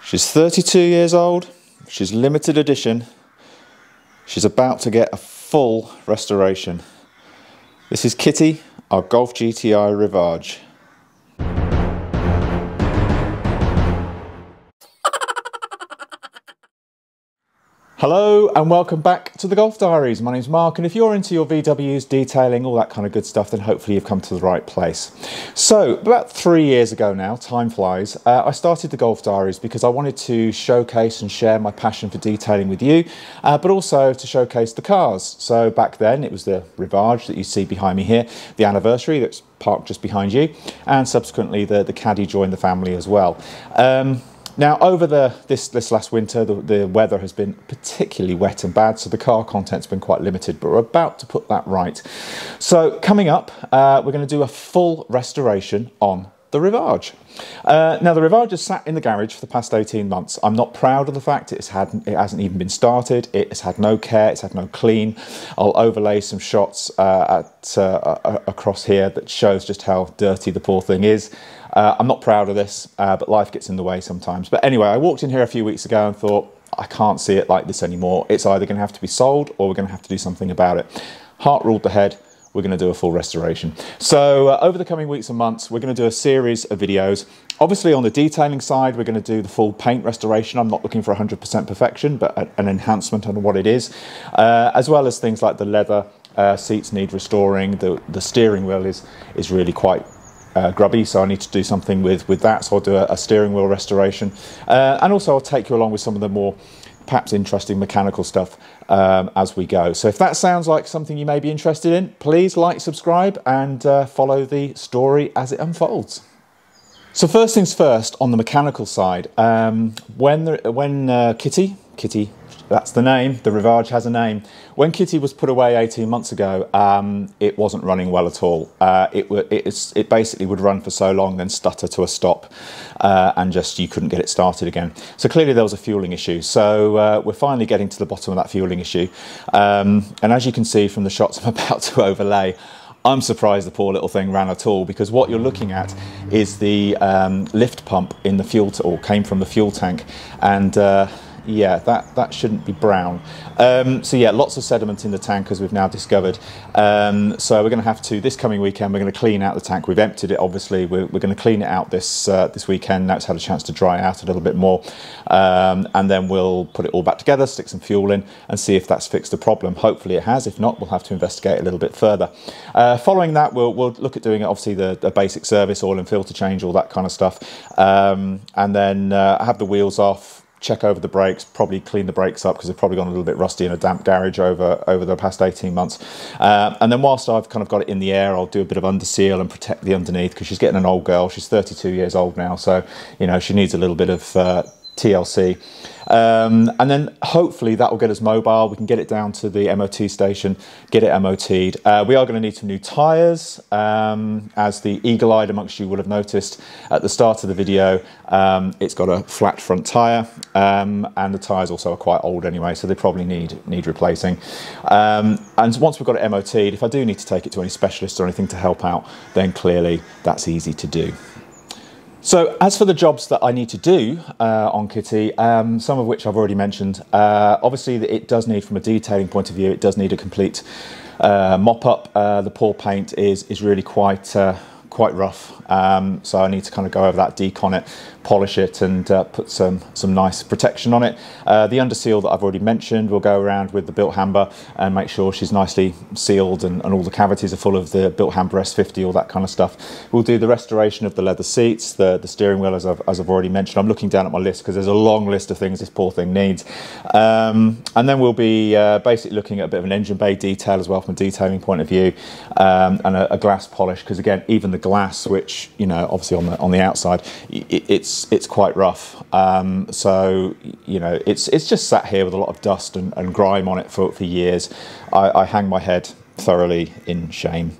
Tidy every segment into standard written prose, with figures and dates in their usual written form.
She's 32 years old, she's limited edition, she's about to get a full restoration. This is Kitty, our Golf GTI Rivage. Hello and welcome back to the Golf Diaries. My name's Mark, and if you're into your VWs, detailing, all that kind of good stuff, then hopefully you've come to the right place. So about 3 years ago now, time flies, I started the Golf Diaries because I wanted to showcase and share my passion for detailing with you, but also to showcase the cars. So back then it was the Rivage that you see behind me here, the Anniversary that's parked just behind you, and subsequently the Caddy joined the family as well. Now, over this last winter, the weather has been particularly wet and bad, so the car content's been quite limited, but we're about to put that right. So coming up, we're going to do a full restoration on the Rivage. Now, the Rivage has sat in the garage for the past 18 months. I'm not proud of the fact it hasn't even been started. It has had no care, it's had no clean. I'll overlay some shots across here that shows just how dirty the poor thing is. I'm not proud of this, but life gets in the way sometimes. But anyway, I walked in here a few weeks ago and thought, I can't see it like this anymore. It's either going to have to be sold or we're going to have to do something about it. Heart ruled the head. We're going to do a full restoration. So over the coming weeks and months, we're going to do a series of videos. Obviously on the detailing side, we're going to do the full paint restoration. I'm not looking for 100% perfection, but an enhancement on what it is, as well as things like the leather seats need restoring. The steering wheel is really quite grubby, so I need to do something with that. So I'll do a steering wheel restoration, and also I'll take you along with some of the more perhaps interesting mechanical stuff as we go. So if that sounds like something you may be interested in, please like, subscribe, and follow the story as it unfolds. So first things first, on the mechanical side, when Kitty, that's the name, the Rivage has a name. When Kitty was put away 18 months ago, it wasn't running well at all. It basically would run for so long, then stutter to a stop, and just you couldn't get it started again. So clearly there was a fueling issue. So we're finally getting to the bottom of that fueling issue. And as you can see from the shots I'm about to overlay, I'm surprised the poor little thing ran at all, because what you're looking at is the lift pump in the fuel, or came from the fuel tank, and yeah, that shouldn't be brown. So yeah, lots of sediment in the tank, as we've now discovered. So we're going to have to, this coming weekend, we're going to clean out the tank. We've emptied it, obviously. We're going to clean it out this weekend. Now it's had a chance to dry out a little bit more. And then we'll put it all back together, stick some fuel in, and see if that's fixed the problem. Hopefully it has. If not, we'll have to investigate a little bit further. Following that, we'll look at doing, obviously, the basic service, oil and filter change, all that kind of stuff. And then have the wheels off, check over the brakes, probably clean the brakes up because they've probably gone a little bit rusty in a damp garage over the past 18 months. And then whilst I've kind of got it in the air, I'll do a bit of under seal and protect the underneath, because she's getting an old girl. She's 32 years old now, so you know she needs a little bit of TLC. And then hopefully that will get us mobile. We can get it down to the MOT station, get it MOT'd. We are going to need some new tyres, as the eagle-eyed amongst you will have noticed at the start of the video. It's got a flat front tyre, and the tyres also are quite old anyway, so they probably need replacing. And once we've got it MOT'd, if I do need to take it to any specialist or anything to help out, then clearly that's easy to do. So as for the jobs that I need to do on Kitty, some of which I've already mentioned, obviously it does need, from a detailing point of view, it does need a complete mop up. The poor paint is really quite rough, so I need to kind of go over that, decon it, polish it, and put some nice protection on it. The under seal that I've already mentioned, we'll go around with the built hamber and make sure she's nicely sealed and all the cavities are full of the built hamber S50, all that kind of stuff. We'll do the restoration of the leather seats, the steering wheel, as I've already mentioned. I'm looking down at my list because there's a long list of things this poor thing needs. And then we'll be basically looking at a bit of an engine bay detail as well from a detailing point of view, and a glass polish, because again, even the glass, which, you know, obviously on the outside, it's quite rough. So you know, it's just sat here with a lot of dust and grime on it for years. I hang my head thoroughly in shame.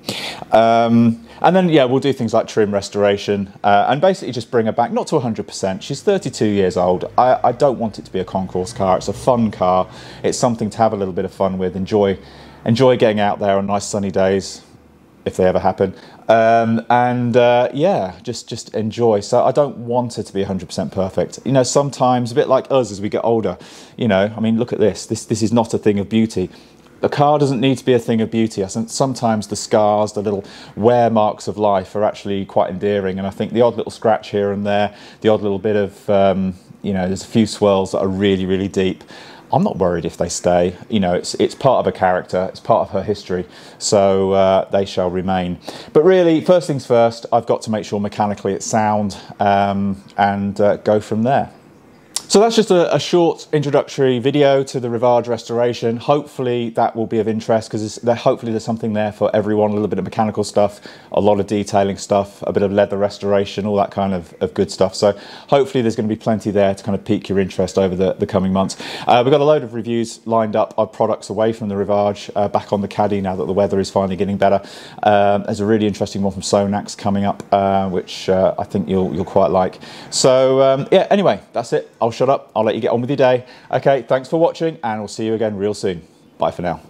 And then yeah, we'll do things like trim restoration, and basically just bring her back, not to 100%. She's 32 years old. I don't want it to be a concourse car. It's a fun car. It's something to have a little bit of fun with, enjoy getting out there on nice sunny days, if they ever happen. Yeah, just enjoy. So I don't want it to be 100% perfect. You know, sometimes, a bit like us as we get older, you know, I mean, look at this. This is not a thing of beauty. A car doesn't need to be a thing of beauty. I think sometimes the scars, the little wear marks of life are actually quite endearing. And I think the odd little scratch here and there, the odd little bit of, you know, there's a few swirls that are really, really deep. I'm not worried if they stay. You know, it's part of a character, it's part of her history, so they shall remain. But really, first things first, I've got to make sure mechanically it's sound, and go from there. So that's just a short introductory video to the Rivage restoration. Hopefully that will be of interest, because hopefully there's something there for everyone, a little bit of mechanical stuff, a lot of detailing stuff, a bit of leather restoration, all that kind of good stuff. So hopefully there's going to be plenty there to kind of pique your interest over the coming months. We've got a load of reviews lined up of products away from the Rivage, back on the Caddy now that the weather is finally getting better. There's a really interesting one from Sonax coming up, which I think you'll quite like. So yeah, anyway, that's it. I'll shut up. I'll let you get on with your day. Okay, thanks for watching, and we'll see you again real soon. Bye for now.